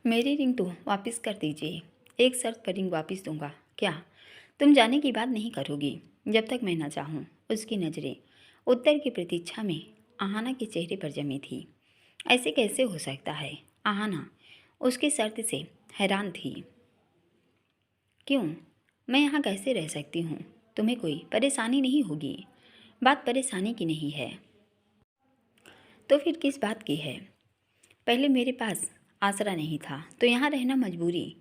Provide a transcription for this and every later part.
मेरी रिंग तो वापस कर दीजिए। एक शर्त पर रिंग वापस दूंगा। क्या तुम जाने की बात नहीं करोगी? जब तक मैं न चाहूँ। उसकी नज़रें उत्तर की प्रतीक्षा में आहाना के चेहरे पर जमी थी। ऐसे कैसे हो सकता है? आहाना उसकी शर्त से हैरान थी। क्यों? मैं यहाँ कैसे रह सकती हूँ? तुम्हें कोई परेशानी नहीं होगी? बात परेशानी की नहीं है तो फिर किस बात की है? पहले मेरे पास आसरा नहीं था तो यहाँ रहना मजबूरी,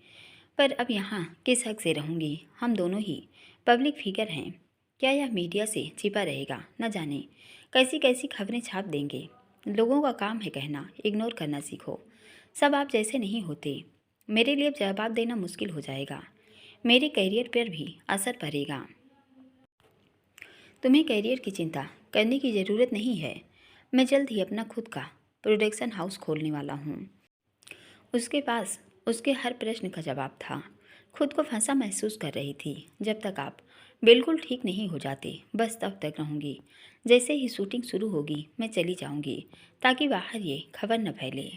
पर अब यहाँ किस हक से रहूँगी? हम दोनों ही पब्लिक फिगर हैं। क्या यह मीडिया से छिपा रहेगा? न जाने कैसी कैसी खबरें छाप देंगे। लोगों का काम है कहना, इग्नोर करना सीखो। सब आप जैसे नहीं होते। मेरे लिए जवाब देना मुश्किल हो जाएगा। मेरे करियर पर भी असर पड़ेगा। तुम्हें करियर की चिंता करने की ज़रूरत नहीं है। मैं जल्द ही अपना खुद का प्रोडक्शन हाउस खोलने वाला हूँ। उसके पास उसके हर प्रश्न का जवाब था। खुद को फंसा महसूस कर रही थी। जब तक आप बिल्कुल ठीक नहीं हो जाते, बस तब तक रहूँगी। जैसे ही शूटिंग शुरू होगी मैं चली जाऊँगी, ताकि बाहर ये खबर न फैले।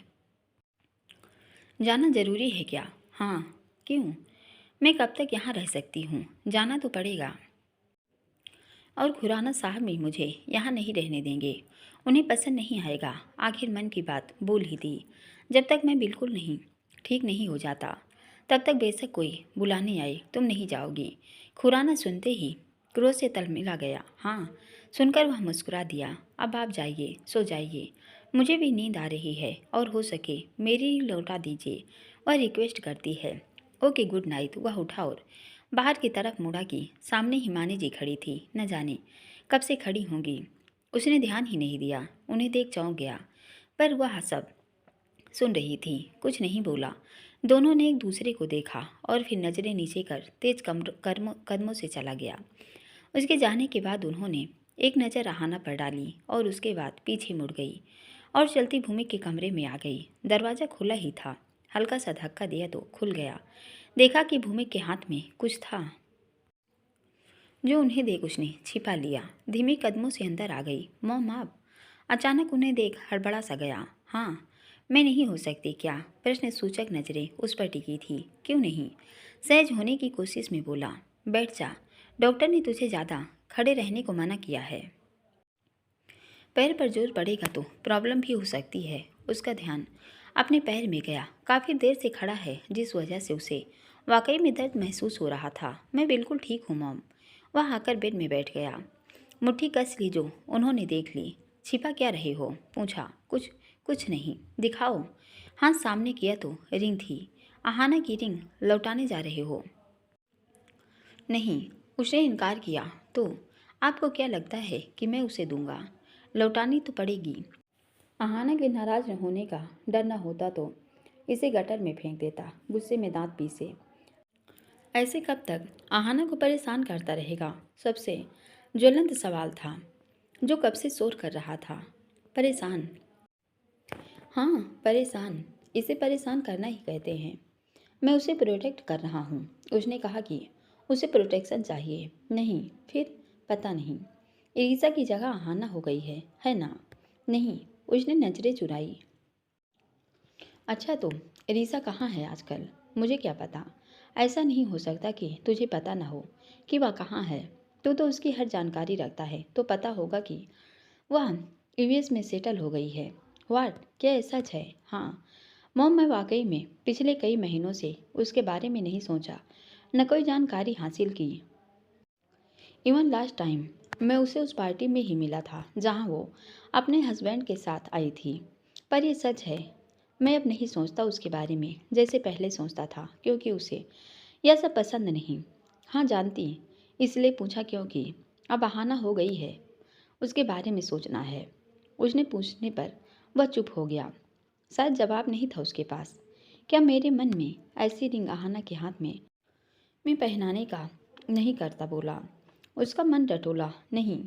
जाना ज़रूरी है क्या? हाँ। क्यों? मैं कब तक यहाँ रह सकती हूँ? जाना तो पड़ेगा। और खुराना साहब भी मुझे यहाँ नहीं रहने देंगे। उन्हें पसंद नहीं आएगा। आखिर मन की बात बोल ही दी। जब तक मैं बिल्कुल नहीं ठीक नहीं हो जाता, तब तक बेशक कोई बुलाने आए, तुम नहीं जाओगी। खुराना सुनते ही क्रोध से तलमिला गया। हाँ, सुनकर वह मुस्कुरा दिया। अब आप जाइए, सो जाइए। मुझे भी नींद आ रही है और हो सके मेरी ही लौटा दीजिए। वह रिक्वेस्ट करती है। Okay, good night. वह उठा और बाहर की तरफ मुड़ा कि सामने हिमानी जी खड़ी थी। न जाने कब से खड़ी होंगी। उसने ध्यान ही नहीं दिया। उन्हें देख चौंक गया, पर वह सब सुन रही थी। कुछ नहीं बोला। दोनों ने एक दूसरे को देखा और फिर नजरें नीचे कर तेज कदमों से चला गया। उसके जाने के बाद उन्होंने एक नज़र आहाना पर डाली और उसके बाद पीछे मुड़ गई और चलती भूमि के कमरे में आ गई। दरवाज़ा खुला ही था। हल्का सा धक्का दिया तो खुल गया। देखा कि भूमि के हाथ में कुछ था जो उन्हें देख उसने छिपा लिया। धीमे कदमों से अंदर आ गई। मॉम, आप? अचानक उन्हें देख हड़बड़ा सा गया। हाँ, मैं नहीं हो सकती क्या? प्रश्न सूचक नजरें उस पर टिकी थी। क्यों नहीं? सहज होने की कोशिश में बोला। बैठ जा। डॉक्टर ने तुझे ज़्यादा खड़े रहने को मना किया है। पैर पर जोर पड़ेगा तो प्रॉब्लम भी हो सकती है। उसका ध्यान अपने पैर में गया। काफ़ी देर से खड़ा है, जिस वजह से उसे वाकई में दर्द महसूस हो रहा था। मैं बिल्कुल ठीक हूँ मॉम। वह आकर बेड में बैठ गया। मुट्ठी कस ली जो उन्होंने देख ली। छिपा क्या रहे हो? पूछा। कुछ कुछ नहीं। दिखाओ। हाथ सामने किया तो रिंग थी। आहाना की रिंग लौटाने जा रहे हो? नहीं, उसने इनकार किया। तो आपको क्या लगता है कि मैं उसे दूंगा? लौटानी तो पड़ेगी। आहाना के नाराज होने का डर न होता तो इसे गटर में फेंक देता, गुस्से में दांत पीसे। ऐसे कब तक आहाना को परेशान करता रहेगा? सबसे ज्वलंत सवाल था जो कब से शोर कर रहा था। परेशान? हाँ, परेशान। इसे परेशान करना ही कहते हैं। मैं उसे प्रोटेक्ट कर रहा हूँ। उसने कहा कि उसे प्रोटेक्शन चाहिए। नहीं, फिर? पता नहीं। इरीसा की जगह आहाना हो गई है ना? नहीं, उसने नजरें चुराई। अच्छा, तो इरीसा कहाँ है आजकल? मुझे क्या पता। ऐसा नहीं हो सकता कि तुझे पता ना हो कि वह कहाँ है। तू तो उसकी हर जानकारी रखता है, तो पता होगा कि वह यूएस में सेटल हो गई है। व्हाट? क्या ये सच है? हाँ मॉम, मैं वाकई में पिछले कई महीनों से उसके बारे में नहीं सोचा, न कोई जानकारी हासिल की। इवन लास्ट टाइम मैं उसे उस पार्टी में ही मिला था जहाँ वो अपने हस्बैंड के साथ आई थी। पर यह सच है, मैं अब नहीं सोचता उसके बारे में जैसे पहले सोचता था, क्योंकि उसे यह सब पसंद नहीं। हाँ जानती, इसलिए पूछा क्योंकि अब बहाना हो गई है, उसके बारे में सोचना है। उसने पूछने पर वह चुप हो गया। शायद जवाब नहीं था उसके पास। क्या मेरे मन में ऐसी रिंग आहाना के हाथ में मैं पहनाने का नहीं करता? बोला। उसका मन टटोला। नहीं।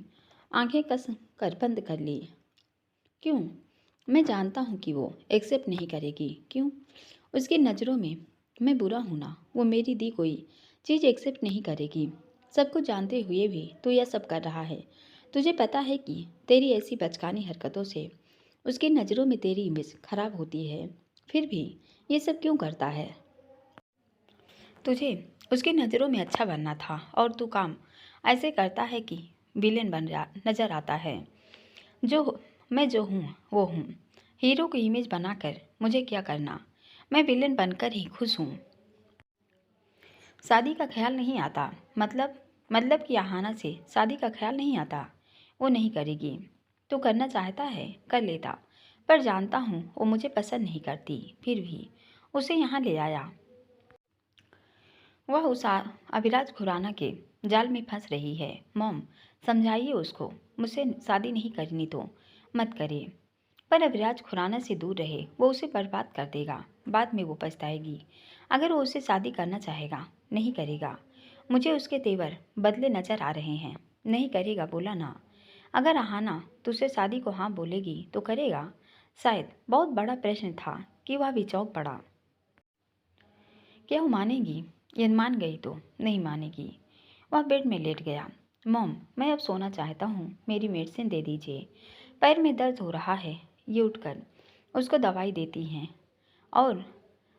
आंखें कस कर बंद कर ली। क्यों? मैं जानता हूँ कि वो एक्सेप्ट नहीं करेगी। क्यों? उसकी नज़रों में मैं बुरा हूँ ना? वो मेरी दी कोई चीज़ एक्सेप्ट नहीं करेगी। सब कुछ जानते हुए भी तू यह सब कर रहा है। तुझे पता है कि तेरी ऐसी बचकानी हरकतों से उसकी नज़रों में तेरी इमेज खराब होती है। फिर भी ये सब क्यों करता है? तुझे उसकी नज़रों में अच्छा बनना था और तू काम ऐसे करता है कि विलेन बन जा नज़र आता है। मैं जो हूँ वो हूँ। हीरो की इमेज बनाकर मुझे क्या करना? मैं विलेन बनकर ही खुश हूँ। शादी का ख्याल नहीं आता। मतलब कि आहाना से शादी का ख्याल नहीं आता। वो नहीं करेगी। तो करना चाहता है कर लेता, पर जानता हूँ वो मुझे पसंद नहीं करती। फिर भी उसे यहाँ ले आया। वह उस अभिराज खुराना के जाल में फंस रही है। मॉम, समझाइए उसको, मुझसे शादी नहीं करनी तो मत करे, पर अभिराज खुराना से दूर रहे। वो उसे बर्बाद कर देगा। बाद में वो पछताएगी। अगर वो उससे शादी करना चाहेगा, नहीं करेगा। मुझे उसके तेवर बदले नजर आ रहे हैं। नहीं करेगा बोला ना। अगर आहाना तुझसे शादी को हाँ बोलेगी तो करेगा? शायद। बहुत बड़ा प्रश्न था कि वह भी चौंक पड़ा। क्या वो मानेगी? यदि मान गई तो नहीं मानेगी। वह बेड में लेट गया। मॉम, मैं अब सोना चाहता हूँ, मेरी मेडिसिन दे दीजिए। पैर में दर्द हो रहा है। ये उठकर उसको दवाई देती हैं और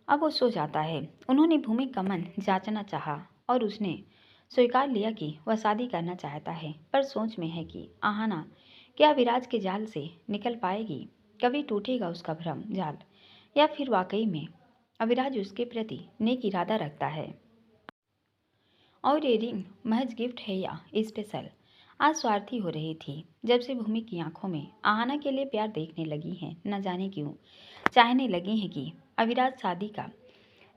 अब वो सो जाता है। उन्होंने भूमि का मन जांचना चाहा और उसने स्वीकार लिया कि वह शादी करना चाहता है, पर सोच में है कि आहाना क्या विराज के जाल से निकल पाएगी? कभी टूटेगा उसका भ्रम जाल, या फिर वाकई में अविराज उसके प्रति नेक इरादा रखता है और ये रिंग महज गिफ्ट है या स्पेशल? आज स्वार्थी हो रही थी। जब से भूमि की आंखों में आहाना के लिए प्यार देखने लगी हैं, न जाने क्यों चाहने लगी हैं कि अविराज शादी का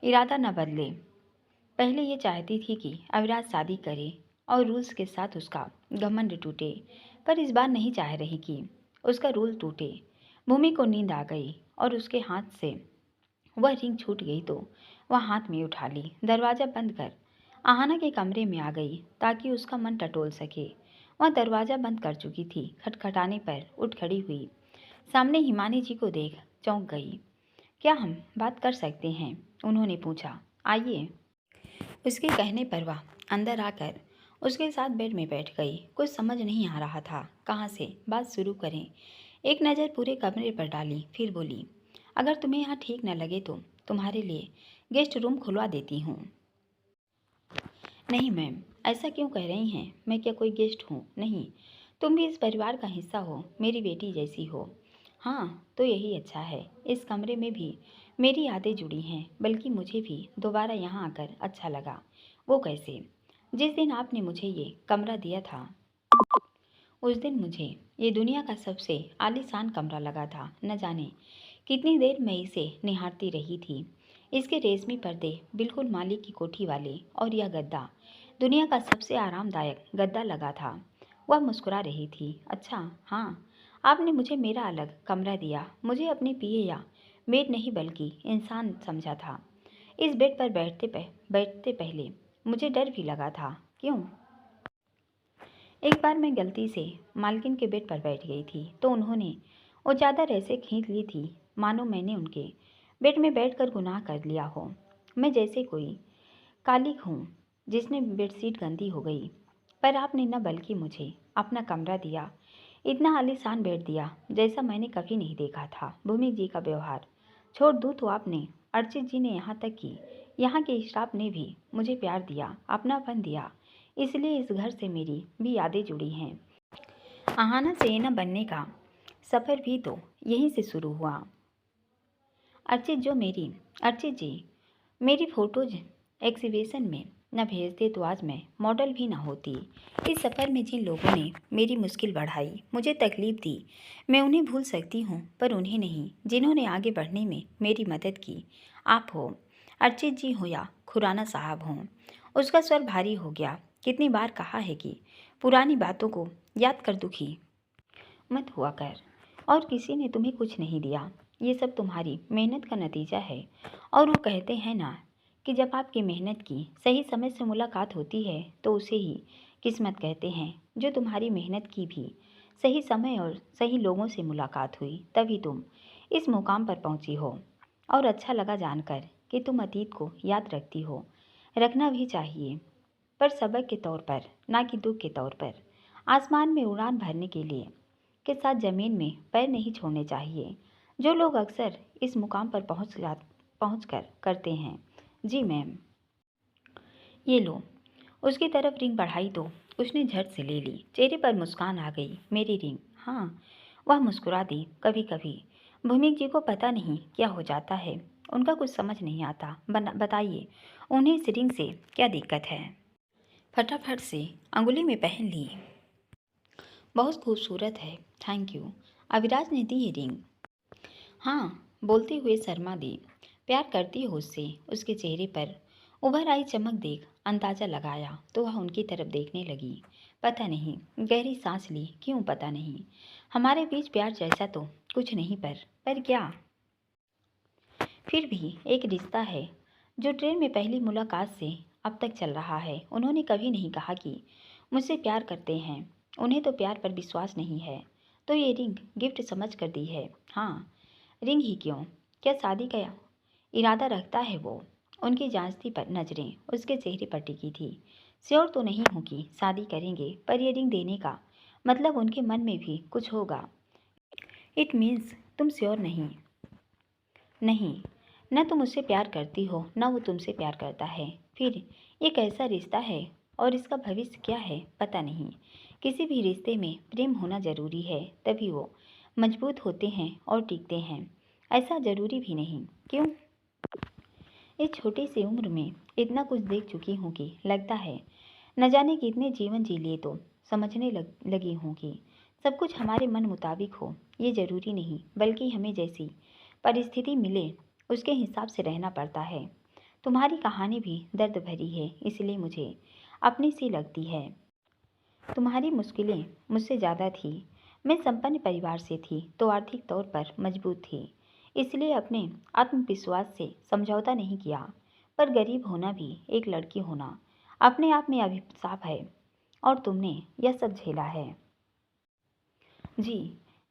इरादा न बदले। पहले ये चाहती थी कि अविराज शादी करे और रूल्स के साथ उसका घमंड टूटे, पर इस बार नहीं चाह रही कि उसका रूल टूटे। भूमि को नींद आ गई और उसके हाथ से वह रिंग छूट गई तो वह हाथ में उठा ली। दरवाज़ा बंद कर आहाना के कमरे में आ गई ताकि उसका मन टटोल सके। वह दरवाज़ा बंद कर चुकी थी। खटखटाने पर उठ खड़ी हुई। सामने हिमानी जी को देख चौंक गई। क्या हम बात कर सकते हैं? उन्होंने पूछा। आइए। उसके कहने पर वह अंदर आकर उसके साथ बेड में बैठ गई। कुछ समझ नहीं आ रहा था कहाँ से बात शुरू करें। एक नज़र पूरे कमरे पर डाली, फिर बोली, अगर तुम्हें यहाँ ठीक न लगे तो तुम्हारे लिए गेस्ट रूम खुलवा देती हूँ। नहीं मैम, ऐसा क्यों कह रही हैं? मैं क्या कोई गेस्ट हूँ? नहीं, तुम भी इस परिवार का हिस्सा हो, मेरी बेटी जैसी हो। हाँ, तो यही अच्छा है। इस कमरे में भी मेरी यादें जुड़ी हैं, बल्कि मुझे भी दोबारा यहाँ आकर अच्छा लगा। वो कैसे? जिस दिन आपने मुझे ये कमरा दिया था, उस दिन मुझे ये दुनिया का सबसे आलीशान कमरा लगा था। न जाने कितनी देर मैं इसे निहारती रही थी। इसके रेशमी पर्दे बिल्कुल मालिक की कोठी वाले, और यह गद्दा दुनिया का सबसे आरामदायक गद्दा लगा था। वह मुस्कुरा रही थी। अच्छा हाँ, आपने मुझे मेरा अलग कमरा दिया। मुझे अपने पिए या मेड नहीं बल्कि इंसान समझा था। इस बेड पर बैठते पहले मुझे डर भी लगा था। क्यों? एक बार मैं गलती से मालकिन के बेड पर बैठ गई थी तो उन्होंने वो चादर ऐसे खींच ली थी मानो मैंने उनके बेड में बैठकर गुनाह कर लिया हो। मैं जैसे कोई कालिक हूँ जिसने बेडशीट गंदी हो गई। पर आपने न बल्कि मुझे अपना कमरा दिया, इतना आलीशान बेड दिया जैसा मैंने कभी नहीं देखा था। भूमि जी का व्यवहार छोड़ दूँ तो आपने, अर्चित जी ने, यहाँ तक कि यहाँ के स्टाफ ने भी मुझे प्यार दिया, अपनापन दिया। इसलिए इस घर से मेरी भी यादें जुड़ी हैं। आहाना से न बनने का सफ़र भी तो यहीं से शुरू हुआ। अर्चित जी मेरी फ़ोटोज एग्जीबिशन में न भेजते तो आज मैं मॉडल भी ना होती। इस सफ़र में जिन लोगों ने मेरी मुश्किल बढ़ाई, मुझे तकलीफ़ दी, मैं उन्हें भूल सकती हूँ, पर उन्हें नहीं जिन्होंने आगे बढ़ने में मेरी मदद की। आप हो, अर्चित जी हो या खुराना साहब हों। उसका स्वर भारी हो गया। कितनी बार कहा है कि पुरानी बातों को याद कर दुखी मत हुआ कर। और किसी ने तुम्हें कुछ नहीं दिया। ये सब तुम्हारी मेहनत का नतीजा है। और वो कहते हैं ना कि जब आपकी मेहनत की सही समय से मुलाकात होती है तो उसे ही किस्मत कहते हैं। जो तुम्हारी मेहनत की भी सही समय और सही लोगों से मुलाकात हुई, तभी तुम इस मुकाम पर पहुंची हो। और अच्छा लगा जानकर कि तुम अतीत को याद रखती हो। रखना भी चाहिए, पर सबक के तौर पर, ना कि दुख के तौर पर। आसमान में उड़ान भरने के लिए के साथ ज़मीन में पैर नहीं छोड़ने चाहिए। जो लोग अक्सर इस मुकाम पर पहुँच कर करते हैं। जी मैम। ये लो। उसकी तरफ रिंग बढ़ाई तो उसने झट से ले ली। चेहरे पर मुस्कान आ गई। मेरी रिंग? हाँ। वह मुस्कुरा दी। कभी कभी भूमिक जी को पता नहीं क्या हो जाता है, उनका कुछ समझ नहीं आता। बताइए, उन्हें इस रिंग से क्या दिक्कत है? फटाफट से अंगुली में पहन ली। बहुत खूबसूरत है। Thank you. अविराज ने दी ये रिंग। हाँ, बोलते हुए शर्मा दी। प्यार करती हो उससे? उसके चेहरे पर उभर आई चमक देख अंदाजा लगाया तो वह उनकी तरफ देखने लगी। पता नहीं, गहरी सांस ली। क्यों पता नहीं? हमारे बीच प्यार जैसा तो कुछ नहीं, पर क्या? फिर भी एक रिश्ता है जो ट्रेन में पहली मुलाकात से अब तक चल रहा है। उन्होंने कभी नहीं कहा कि मुझसे प्यार करते हैं। उन्हें तो प्यार पर विश्वास नहीं है, तो ये रिंग गिफ्ट समझ कर दी है। हाँ, रिंग ही क्यों, क्या शादी का इरादा रखता है वो? उनकी जांचती पर नजरें उसके चेहरे पर टिकी थी। श्योर तो नहीं हूँ कि शादी करेंगे, पर ये रिंग देने का मतलब उनके मन में भी कुछ होगा। इट मीन्स तुम श्योर नहीं? नहीं, न तुम उससे प्यार करती हो न वो तुमसे प्यार करता है। फिर ये कैसा रिश्ता है और इसका भविष्य क्या है? पता नहीं। किसी भी रिश्ते में प्रेम होना जरूरी है, तभी वो मजबूत होते हैं और टिकते हैं। ऐसा जरूरी भी नहीं। क्यों? इस छोटी सी उम्र में इतना कुछ देख चुकी हूँ कि लगता है न जाने कितने जीवन जी लिए तो समझने लगी हूँ कि सब कुछ हमारे मन मुताबिक हो ये ज़रूरी नहीं, बल्कि हमें जैसी परिस्थिति मिले उसके हिसाब से रहना पड़ता है। तुम्हारी कहानी भी दर्द भरी है, इसलिए मुझे अपनी सी लगती है। तुम्हारी मुश्किलें मुझसे ज़्यादा थी। मैं संपन्न परिवार से थी तो आर्थिक तौर पर मजबूत थी, इसलिए अपने आत्मविश्वास से समझौता नहीं किया। पर गरीब होना भी एक लड़की होना अपने आप में अभिशाप है, और तुमने यह सब झेला है। जी,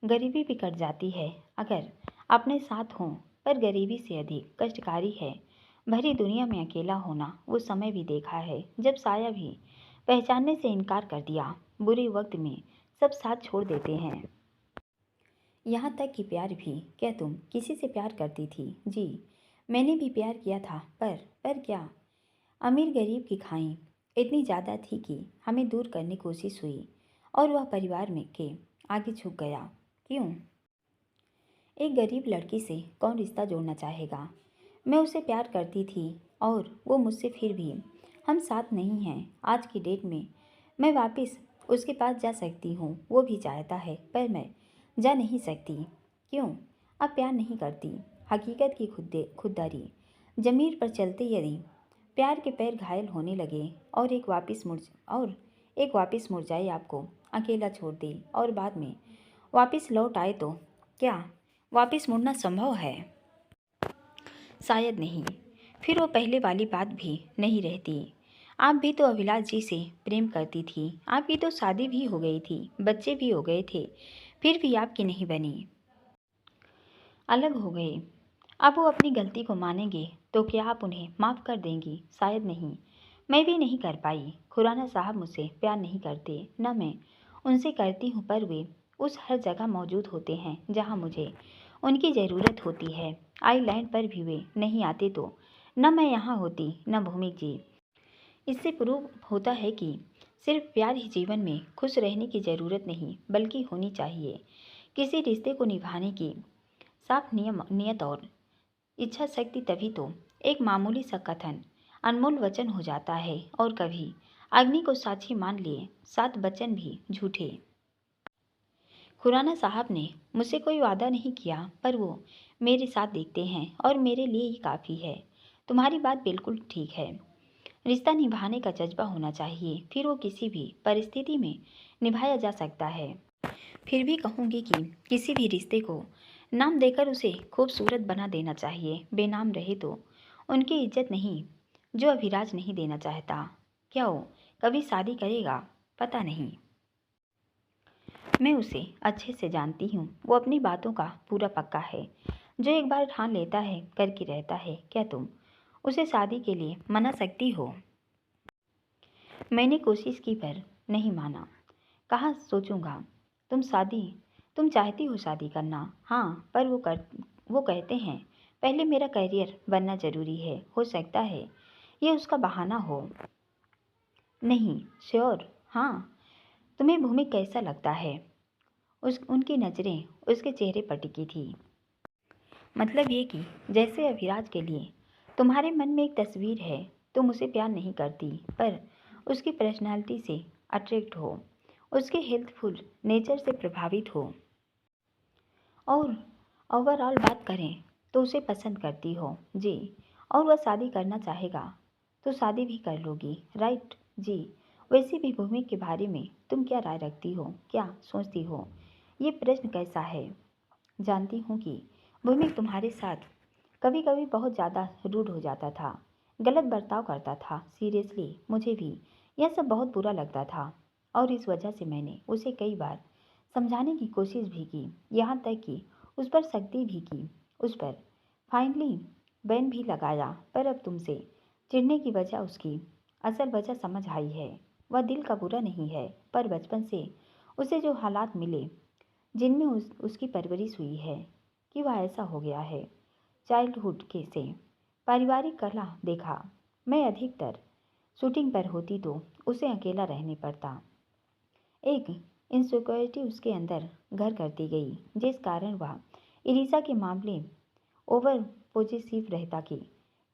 गरीबी भी कट जाती है अगर अपने साथ हों, पर गरीबी से अधिक कष्टकारी है भरी दुनिया में अकेला होना। वो समय भी देखा है जब साया भी पहचानने से इनकार कर दिया। बुरे वक्त में सब साथ छोड़ देते हैं, यहाँ तक कि प्यार भी। क्या तुम किसी से प्यार करती थी? जी, मैंने भी प्यार किया था, पर क्या? अमीर गरीब की खाई इतनी ज़्यादा थी कि हमें दूर करने की कोशिश हुई और वह परिवार में के आगे झुक गया। क्यों? एक गरीब लड़की से कौन रिश्ता जोड़ना चाहेगा? मैं उसे प्यार करती थी और वो मुझसे। फिर भी हम साथ नहीं हैं। आज की डेट में मैं वापस उसके पास जा सकती हूँ, वो भी चाहता है, पर मैं जा नहीं सकती। क्यों? अब प्यार नहीं करती। हकीकत की खुददारी ज़मीर पर चलते यदि प्यार के पैर घायल होने लगे और एक वापस मुड़ जाए, आपको अकेला छोड़ दे और बाद में वापस लौट आए, तो क्या वापस मुड़ना संभव है? शायद नहीं। फिर वो पहले वाली बात भी नहीं रहती। आप भी तो अभिलाष जी से प्रेम करती थी, आपकी तो शादी भी हो गई थी, बच्चे भी हो गए थे, फिर भी आपकी नहीं बनी। अलग हो गए। अब वो अपनी गलती को मानेंगे तो क्या आप उन्हें माफ़ कर देंगी? शायद नहीं। मैं भी नहीं कर पाई। खुराना साहब मुझसे प्यार नहीं करते, न मैं उनसे करती हूँ, पर वे उस हर जगह मौजूद होते हैं जहाँ मुझे उनकी ज़रूरत होती है। आइलैंड पर भी वे नहीं आते तो न मैं यहाँ होती न भूमि जी। इससे प्रूव होता है कि सिर्फ प्यार ही जीवन में खुश रहने की ज़रूरत नहीं, बल्कि होनी चाहिए किसी रिश्ते को निभाने की साफ नियत और इच्छा शक्ति। तभी तो एक मामूली सा कथन अनमोल वचन हो जाता है, और कभी अग्नि को साक्षी मान लिए 7 वचन भी झूठे। खुराना साहब ने मुझसे कोई वादा नहीं किया, पर वो मेरे साथ देखते हैं और मेरे लिए ही काफ़ी है। तुम्हारी बात बिल्कुल ठीक है। रिश्ता निभाने का जज्बा होना चाहिए, फिर वो किसी भी परिस्थिति में निभाया जा सकता है। फिर भी कहूँगी कि किसी भी रिश्ते को नाम देकर उसे खूबसूरत बना देना चाहिए। बेनाम रहे तो उनकी इज्जत नहीं, जो अभिराज नहीं देना चाहता। क्या वो कभी शादी करेगा? पता नहीं। मैं उसे अच्छे से जानती हूँ। वो अपनी बातों का पूरा पक्का है। जो एक बार ठान लेता है करके रहता है। क्या तुम उसे शादी के लिए मना सकती हो? मैंने कोशिश की पर नहीं माना। कहाँ सोचूंगा। तुम चाहती हो शादी करना? हाँ, पर वो वो कहते हैं पहले मेरा करियर बनना ज़रूरी है। हो सकता है ये उसका बहाना हो। नहीं, श्योर, हाँ। तुम्हें भूमि कैसा लगता है? उनकी नज़रें उसके चेहरे पर टिकी थी। मतलब ये कि जैसे अभिराज के लिए तुम्हारे मन में एक तस्वीर है। तुम उसे प्यार नहीं करती, पर उसकी पर्सनालिटी से अट्रैक्ट हो, उसके हेल्पफुल नेचर से प्रभावित हो, और ओवरऑल बात करें तो उसे पसंद करती हो। जी। और वह शादी करना चाहेगा तो शादी भी कर लोगी, राइट? जी। वैसे भी भूमि के बारे में तुम क्या राय रखती हो, क्या सोचती हो? ये प्रश्न कैसा है? जानती हूँ कि भूमि तुम्हारे साथ कभी कभी बहुत ज़्यादा रूड हो जाता था, गलत बर्ताव करता था। सीरियसली मुझे भी यह सब बहुत बुरा लगता था, और इस वजह से मैंने उसे कई बार समझाने की कोशिश भी की, यहाँ तक कि उस पर सख्ती भी की, उस पर फाइनली बैन भी लगाया। पर अब तुमसे चिढ़ने की वजह उसकी असल वजह समझ आई है। वह दिल का बुरा नहीं है, पर बचपन से उसे जो हालात मिले जिनमें उसकी परवरिश हुई है कि वह ऐसा हो गया है। चाइल्डहुड के से पारिवारिक कला देखा। मैं अधिकतर शूटिंग पर होती तो उसे अकेला रहने पड़ता। एक इनसिक्योरिटी उसके अंदर घर करती गई, जिस कारण वह इलिसा के मामले ओवर पॉजिटिव रहता कि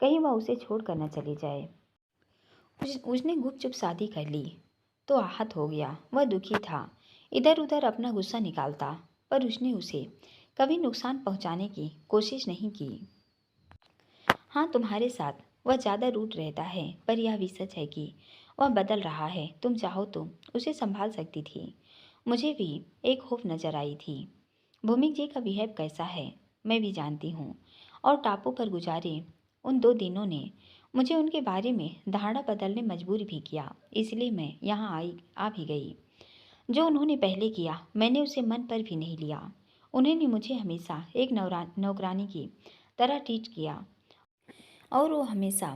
कहीं वह उसे छोड़कर न चली जाए। उसने गुपचुप शादी कर ली तो आहत हो गया। वह दुखी था, इधर उधर अपना गुस्सा निकालता, पर उसने उसे कभी नुकसान पहुंचाने की कोशिश नहीं की। हाँ, तुम्हारे साथ वह ज़्यादा रूठ रहता है, पर यह भी सच है कि वह बदल रहा है। तुम चाहो तो उसे संभाल सकती थी। मुझे भी एक होप नजर आई थी। भूमि जी का बिहेव कैसा है मैं भी जानती हूँ, और टापू पर गुजारे उन 2 दिनों ने मुझे उनके बारे में धारणा बदलने मजबूर भी किया। इसलिए मैं यहाँ आ भी गई। जो उन्होंने पहले किया मैंने उसे मन पर भी नहीं लिया। उन्होंने मुझे हमेशा एक नौकरानी की तरह ट्रीट किया, और वो हमेशा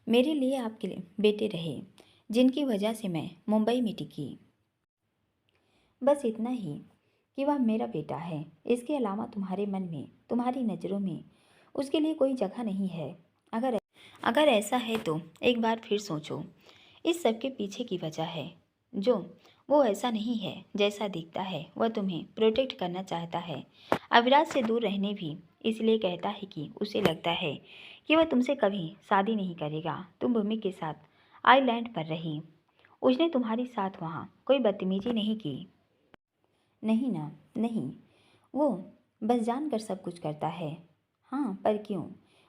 मेरे लिए आपके लिए बेटे रहे, जिनकी वजह से मैं मुंबई में टिकी। बस इतना ही कि वह मेरा बेटा है। इसके अलावा तुम्हारे मन में, तुम्हारी नज़रों में उसके लिए कोई जगह नहीं है। अगर ऐसा है तो एक बार फिर सोचो। इस सब के पीछे की वजह है जो वो ऐसा नहीं है जैसा दिखता है। वह तुम्हें प्रोटेक्ट करना चाहता है। अविराज से दूर रहने भी इसलिए कहता है कि उसे लगता है कि वह तुमसे कभी शादी नहीं करेगा। तुम भूमि के साथ आइलैंड पर रही, उसने तुम्हारे साथ वहाँ कोई बदतमीजी नहीं की। नहीं ना, नहीं। वो बस जानकर सब कुछ करता है। हाँ, पर क्यों?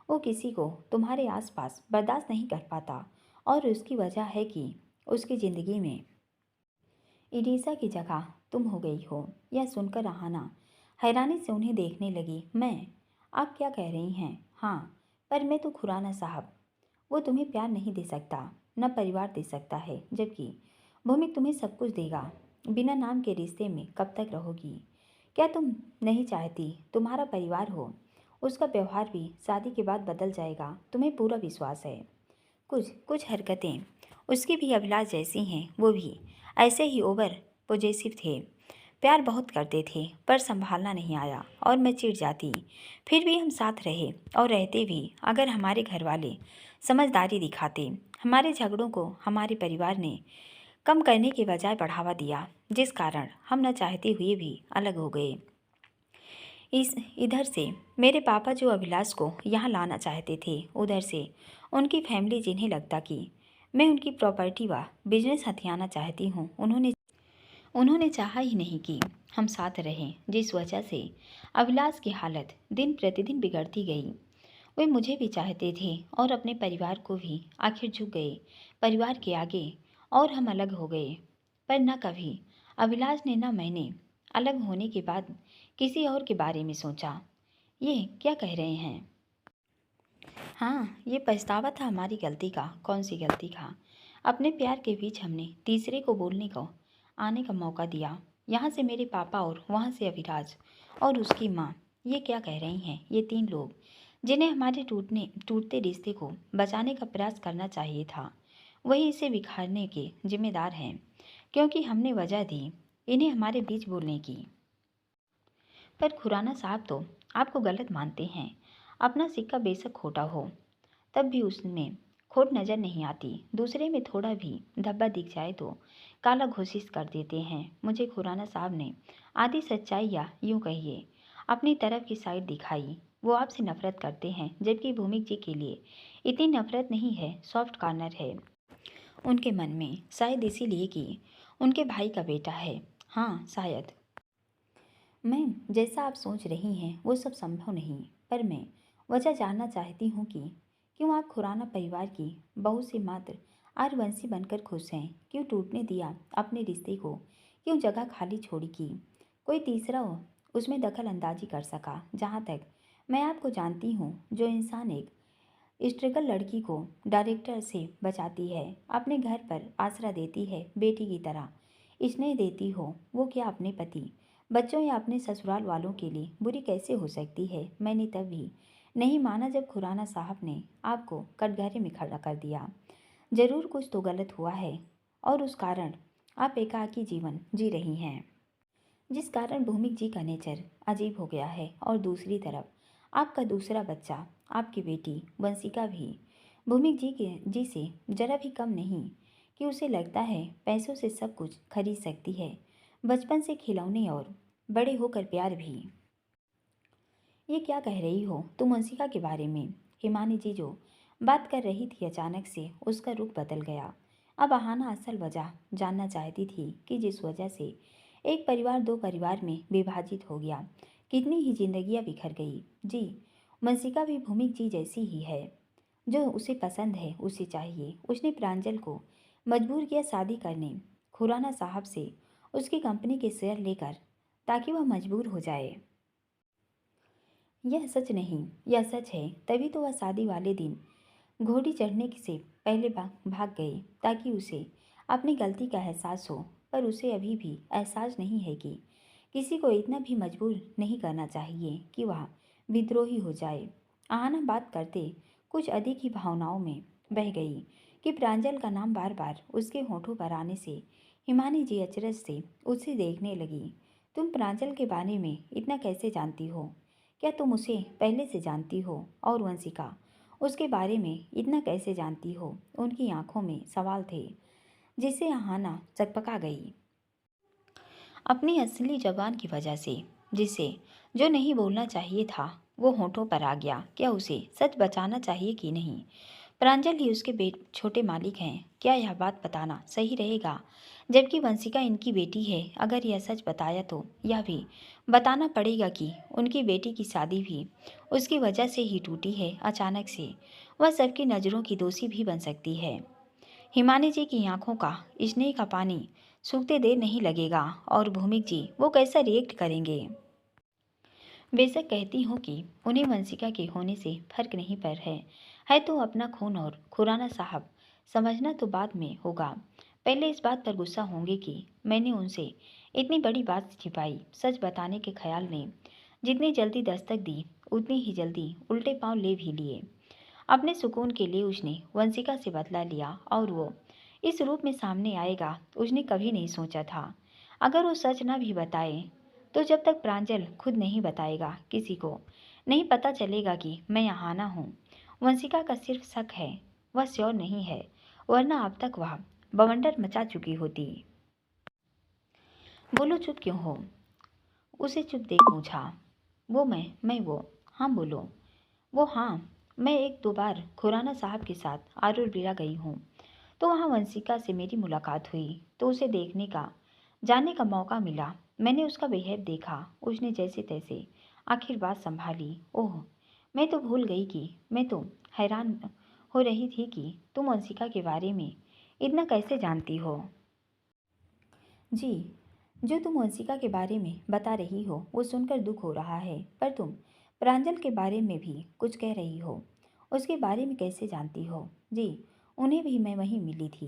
वो किसी को तुम्हारे आसपास बर्दाश्त नहीं कर पाता, और उसकी वजह है कि उसकी ज़िंदगी में इलिसा की जगह तुम हो गई हो। यह सुनकर रहाना हैरानी से उन्हें देखने लगी। मैं? आप क्या कह रही हैं? हाँ, पर मैं तो खुराना साहब, वो तुम्हें प्यार नहीं दे सकता, न परिवार दे सकता है, जबकि भूमि तुम्हें सब कुछ देगा। बिना नाम के रिश्ते में कब तक रहोगी? क्या तुम नहीं चाहती तुम्हारा परिवार हो? उसका व्यवहार भी शादी के बाद बदल जाएगा, तुम्हें पूरा विश्वास है। कुछ कुछ हरकतें उसकी भी अभिलाष जैसी हैं। वो भी ऐसे ही ओवर पॉजेसिव थे, प्यार बहुत करते थे, पर संभालना नहीं आया और मैं चिढ़ जाती। फिर भी हम साथ रहे और रहते भी। अगर हमारे घर वाले समझदारी दिखाते, हमारे झगड़ों को हमारे परिवार ने कम करने के बजाय बढ़ावा दिया, जिस कारण हम न चाहते हुए भी अलग हो गए। इधर से मेरे पापा जो अभिलाष को यहाँ लाना चाहते थे, उधर से उनकी फैमिली जिन्हें लगता कि मैं उनकी प्रॉपर्टी व बिजनेस हथियाना चाहती हूँ, उन्होंने चाहा ही नहीं कि हम साथ रहें, जिस वजह से अभिलाष की हालत दिन प्रतिदिन बिगड़ती गई। वे मुझे भी चाहते थे और अपने परिवार को भी, आखिर झुक गए परिवार के आगे और हम अलग हो गए। पर न कभी अभिलाष ने, न मैंने अलग होने के बाद किसी और के बारे में सोचा। ये क्या कह रहे हैं? हाँ, ये पछतावा था हमारी गलती का। कौन सी गलती का? अपने प्यार के बीच हमने तीसरे को बोलने को आने का मौका दिया। यहाँ से मेरे पापा और वहाँ से अभिराज और उसकी माँ। ये क्या कह रही हैं? ये 3 लोग जिन्हें हमारे टूटते रिश्ते को बचाने का प्रयास करना चाहिए था, वही इसे बिखारने के जिम्मेदार हैं, क्योंकि हमने वजह दी इन्हें हमारे बीच बोलने की। पर खुराना साहब तो आपको गलत मानते हैं। अपना सिक्का बेशक खोटा हो, तब भी उसमें खोट नज़र नहीं आती। दूसरे में थोड़ा भी धब्बा दिख जाए तो काला घोषित कर देते हैं। मुझे खुराना साहब ने आधी सच्चाई या यूँ कहिए अपनी तरफ की साइड दिखाई। वो आपसे नफरत करते हैं, जबकि भूमिक जी के लिए इतनी नफरत नहीं है, सॉफ्ट कॉर्नर है उनके मन में। शायद इसीलिए कि उनके भाई का बेटा है। हाँ शायद। मैम, जैसा आप सोच रही हैं वो सब संभव नहीं, पर मैं वजह जानना चाहती हूँ कि क्यों आप खुराना परिवार की बहू से मात्र आरवंशी बनकर खुश हैं? क्यों टूटने दिया अपने रिश्ते को? क्यों जगह खाली छोड़ी कि कोई तीसरा उसमें दखल अंदाजी कर सका? जहाँ तक मैं आपको जानती हूँ, जो इंसान एक स्ट्रगल लड़की को डायरेक्टर से बचाती है, अपने घर पर आसरा देती है, बेटी की तरह स्नेह देती हो, वो क्या अपने पति, बच्चों या अपने ससुराल वालों के लिए बुरी कैसे हो सकती है? मैंने तब भी नहीं माना जब खुराना साहब ने आपको कटघरे में खड़ा कर दिया। जरूर कुछ तो गलत हुआ है और उस कारण आप एकाकी जीवन जी रही हैं, जिस कारण भूमिक जी का नेचर अजीब हो गया है। और दूसरी तरफ आपका दूसरा बच्चा, आपकी बेटी वंशिका भी भूमिक जी से जरा भी कम नहीं कि उसे लगता है पैसों से सब कुछ खरीद सकती है, बचपन से खिलौने और बड़े होकर प्यार भी। ये क्या कह रही हो तुम वंशिका के बारे में? हिमानी जी जो बात कर रही थी, अचानक से उसका रुख बदल गया। अब अहाना असल वजह जानना चाहती थी कि जिस वजह से एक परिवार दो परिवार में विभाजित हो गया, कितनी ही जिंदगियां बिखर गई। जी, वंशिका भी भूमिक जी जैसी ही है। जो उसे पसंद है उसे चाहिए। उसने प्रांजल को मजबूर किया शादी करने खुराना साहब से उसकी कंपनी के शेयर लेकर, ताकि वह मजबूर हो जाए। यह सच नहीं, यह सच है। तभी तो वह शादी वाले दिन घोड़ी चढ़ने से पहले भाग गई, ताकि उसे अपनी गलती का एहसास हो। पर उसे अभी भी एहसास नहीं है कि किसी को इतना भी मजबूर नहीं करना चाहिए कि वह विद्रोही हो जाए। आहाना बात करते कुछ अधिक ही भावनाओं में बह गई कि प्रांजल का नाम बार बार उसके होठों पर आने से हिमानी जी अचरज से उसे देखने लगी। तुम प्रांजल के बारे में इतना कैसे जानती हो? क्या तुम उसे पहले से जानती हो? और वंशिका उसके बारे में इतना कैसे जानती हो? उनकी आंखों में सवाल थे, जिससे आहाना चकपका गई अपनी असली जबान की वजह से। जिसे जो नहीं बोलना चाहिए था वो होठों पर आ गया। क्या उसे सच बचाना चाहिए कि नहीं? प्रांजल ही उसके छोटे मालिक हैं। क्या यह बात बताना सही रहेगा, जबकि वंशिका इनकी बेटी है? अगर यह सच बताया तो यह भी बताना पड़ेगा कि उनकी बेटी की शादी भी उसकी वजह से ही टूटी है अचानक से। वह सबकी नज़रों की दोषी भी बन सकती है। हिमानी जी की आंखों का स्नेह का पानी सूखते देर नहीं लगेगा। और भूमिक जी वो कैसा रिएक्ट करेंगे? बेशक कहती हूँ कि उन्हें वंशिका के होने से फर्क नहीं पर है तो अपना खून। और खुराना साहब समझना तो बाद में होगा, पहले इस बात पर गुस्सा होंगे कि मैंने उनसे इतनी बड़ी बात छिपाई। सच बताने के ख्याल ने जितनी जल्दी दस्तक दी, उतनी ही जल्दी उल्टे पांव ले भी लिए। अपने सुकून के लिए उसने वंशिका से बदला लिया, और वो इस रूप में सामने आएगा उसने कभी नहीं सोचा था। अगर वो सच न भी बताए तो जब तक प्रांजल खुद नहीं बताएगा, किसी को नहीं पता चलेगा कि मैं यहाँ ना हूँ। वंशिका का सिर्फ शक है, वह श्योर नहीं है, वरना अब तक वह बवंडर मचा चुकी होती। बोलो, चुप क्यों हो? उसे चुप देख पूछा। वो मैं वो। हाँ बोलो। वो हाँ, मैं एक दो बार खुराना साहब के साथ आरूर बिला गई हूँ, तो वहाँ वंशिका से मेरी मुलाकात हुई, तो उसे देखने का जाने का मौका मिला। मैंने उसका बिहेव देखा, उसने जैसे तैसे आखिर बात संभाली। ओह, मैं तो भूल गई कि मैं तो हैरान हो रही थी कि तुम वंशिका के बारे में इतना कैसे जानती हो। जी, जो तुम वंशिका के बारे में बता रही हो वो सुनकर दुख हो रहा है, पर तुम प्रांजल के बारे में भी कुछ कह रही हो। उसके बारे में कैसे जानती हो? जी, उन्हें भी मैं वहीं मिली थी।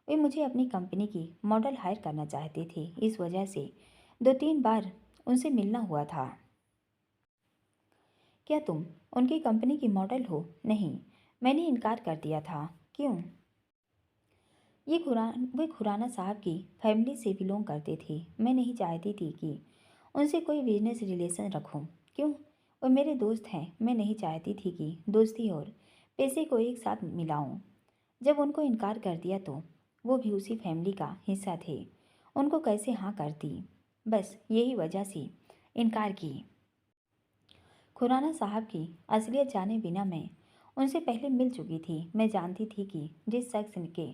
वे मुझे अपनी कंपनी की मॉडल हायर करना चाहते थे, इस वजह से 2-3 बार उनसे मिलना हुआ था। क्या तुम उनकी कंपनी की मॉडल हो? नहीं, मैंने इनकार कर दिया था। क्यों? वे खुराना साहब की फैमिली से बिलोंग करते थे। मैं नहीं चाहती थी कि उनसे कोई बिजनेस रिलेशन रखूं। क्यों? वो मेरे दोस्त हैं। मैं नहीं चाहती थी कि दोस्ती और पैसे को एक साथ मिलाऊं। जब उनको इनकार कर दिया तो वो भी उसी फैमिली का हिस्सा थे। उनको कैसे हाँ करती। बस यही वजह से इनकार की। खुराना साहब की असलियत जाने बिना मैं उनसे पहले मिल चुकी थी। मैं जानती थी कि जिस शख्स के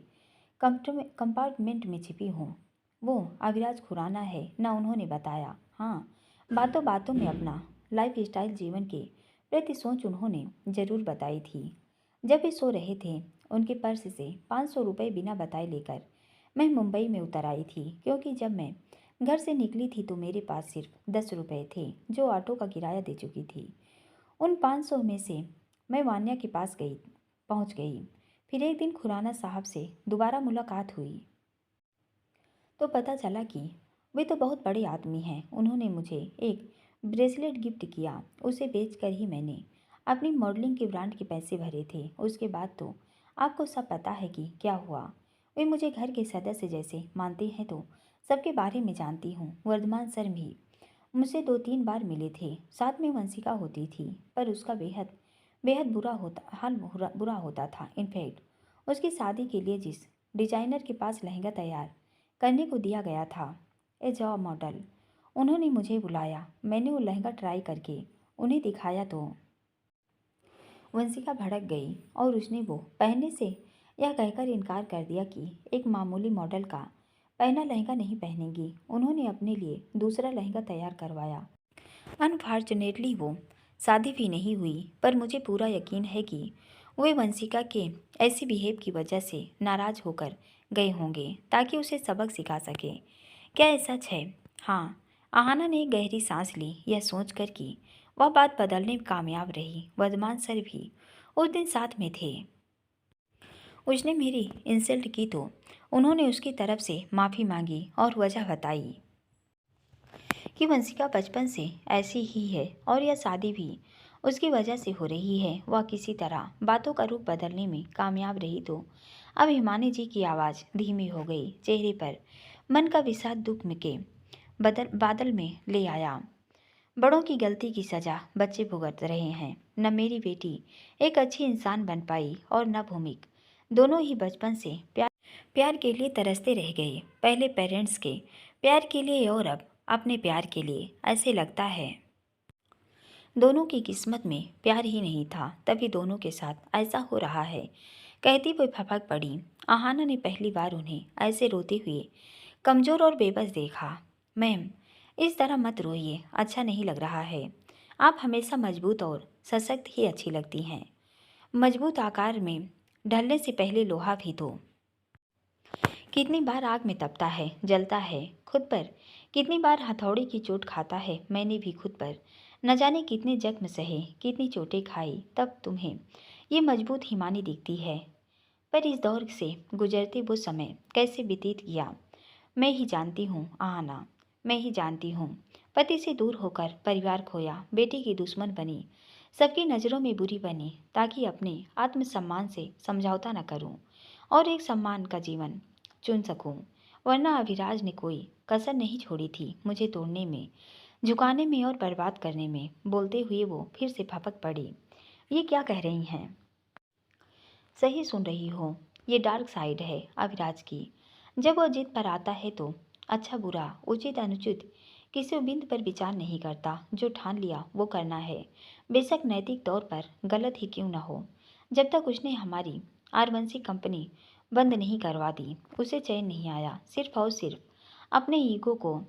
कंपार्टमेंट में छिपी हूँ वो अविराज खुराना है। ना उन्होंने बताया। हाँ, बातों बातों में अपना लाइफ स्टाइल जीवन के प्रति सोच उन्होंने ज़रूर बताई थी। जब वे सो रहे थे उनके पर्स से 500 रुपये बिना बताए लेकर मैं मुंबई में उतर आई थी, क्योंकि जब मैं घर से निकली थी तो मेरे पास सिर्फ 10 रुपये थे जो ऑटो का किराया दे चुकी थी। उन 500 में से मैं वान्या के पास पहुंच गई। फिर एक दिन खुराना साहब से दोबारा मुलाकात हुई तो पता चला कि वे तो बहुत बड़े आदमी हैं। उन्होंने मुझे एक ब्रेसलेट गिफ्ट किया। उसे बेचकर ही मैंने अपनी मॉडलिंग के ब्रांड के पैसे भरे थे। उसके बाद तो आपको सब पता है कि क्या हुआ। वे मुझे घर के सदस्य जैसे मानते हैं तो सबके बारे में जानती हूँ। वर्धमान सर भी मुझसे 2-3 बार मिले थे। साथ में वंशिका होती थी, पर उसका बेहद बेहद बुरा होता था। इनफैक्ट उसकी शादी के लिए जिस डिजाइनर के पास लहंगा तैयार करने को दिया गया था, ए जॉब मॉडल, उन्होंने मुझे बुलाया। मैंने वो लहंगा ट्राई करके उन्हें दिखाया तो वंशिका भड़क गई और उसने वो पहनने से यह कहकर इनकार कर दिया कि एक मामूली मॉडल का पहना लहंगा नहीं पहनेंगी। उन्होंने अपने लिए दूसरा लहंगा तैयार करवाया। अनफॉर्चुनेटली वो शादी भी नहीं हुई, पर मुझे पूरा यकीन है कि वे वंशिका के ऐसे बिहेव की वजह से नाराज होकर गए होंगे ताकि उसे सबक सिखा सके। क्या ये सच है? हाँ। आहाना ने एक गहरी सांस ली, यह सोचकर कि वह बात बदलने में कामयाब रही। वर्धमान सर भी उस दिन साथ में थे। उसने मेरी इंसल्ट की तो उन्होंने उसकी तरफ से माफ़ी मांगी और वजह बताई कि वंशिका बचपन से ऐसी ही है और यह शादी भी उसकी वजह से हो रही है। वह किसी तरह बातों का रूप बदलने में कामयाब रही तो अब हिमानी जी की आवाज़ धीमी हो गई। चेहरे पर मन का विषाद दुख में के बादल में ले आया। बड़ों की गलती की सज़ा बच्चे भुगत रहे हैं। न मेरी बेटी एक अच्छी इंसान बन पाई और न भूमिक। दोनों ही बचपन से प्यार के लिए तरसते रह गए। पहले पेरेंट्स के प्यार के लिए और अब अपने प्यार के लिए। ऐसे लगता है दोनों की किस्मत में प्यार ही नहीं था, तभी दोनों के साथ ऐसा हो रहा है। कहती हुई फपक पड़ी। आहाना ने पहली बार उन्हें ऐसे रोते हुए कमज़ोर और बेबस देखा। मैम, इस तरह मत रोइए, अच्छा नहीं लग रहा है। आप हमेशा मजबूत और सशक्त ही अच्छी लगती हैं। मजबूत आकार में ढलने से पहले लोहा भी तो कितनी बार आग में तपता है, जलता है। खुद पर कितनी बार हथौड़ी की चोट खाता है। मैंने भी खुद पर न जाने कितने जख्म सहे, कितनी चोटें खाई, तब तुम्हें ये मजबूत हिमानी दिखती है। पर इस दौर से गुजरते वो समय कैसे व्यतीत किया मैं ही जानती हूँ। आना, मैं ही जानती हूँ। पति से दूर होकर परिवार खोया, बेटी की दुश्मन बनी, सबकी नज़रों में बुरी बनी, ताकि अपने आत्मसम्मान से समझौता न करूँ और एक सम्मान का जीवन चुन सकूं। वरना अभिराज ने कोई कसर नहीं छोड़ी थी मुझे तोड़ने में, झुकाने में और बर्बाद करने में। बोलते हुए वो फिर से फपक पड़ी। ये क्या कह रही हैं? सही सुन रही हो। ये डार्क साइड है अभिराज की। जब वो जिद पर आता है तो अच्छा बुरा, उचित अनुचित किसी बिंदु पर विचार नहीं करता। जो ठान लिया वो करना है, बेशक नैतिक तौर पर गलत ही क्यों न हो। जब तक उसने हमारी आरबंसी कंपनी बंद नहीं करवा दी, उसे चैन नहीं आया। सिर्फ और सिर्फ अपने ईगो को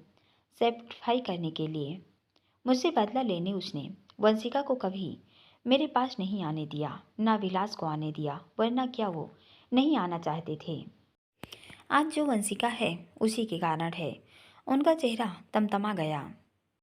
सेटिस्फाई करने के लिए, मुझसे बदला लेने उसने वंशिका को कभी मेरे पास नहीं आने दिया, ना विलास को आने दिया। वरना क्या वो नहीं आना चाहते थे? आज जो वंशिका है उसी के कारण है। उनका चेहरा तमतमा गया।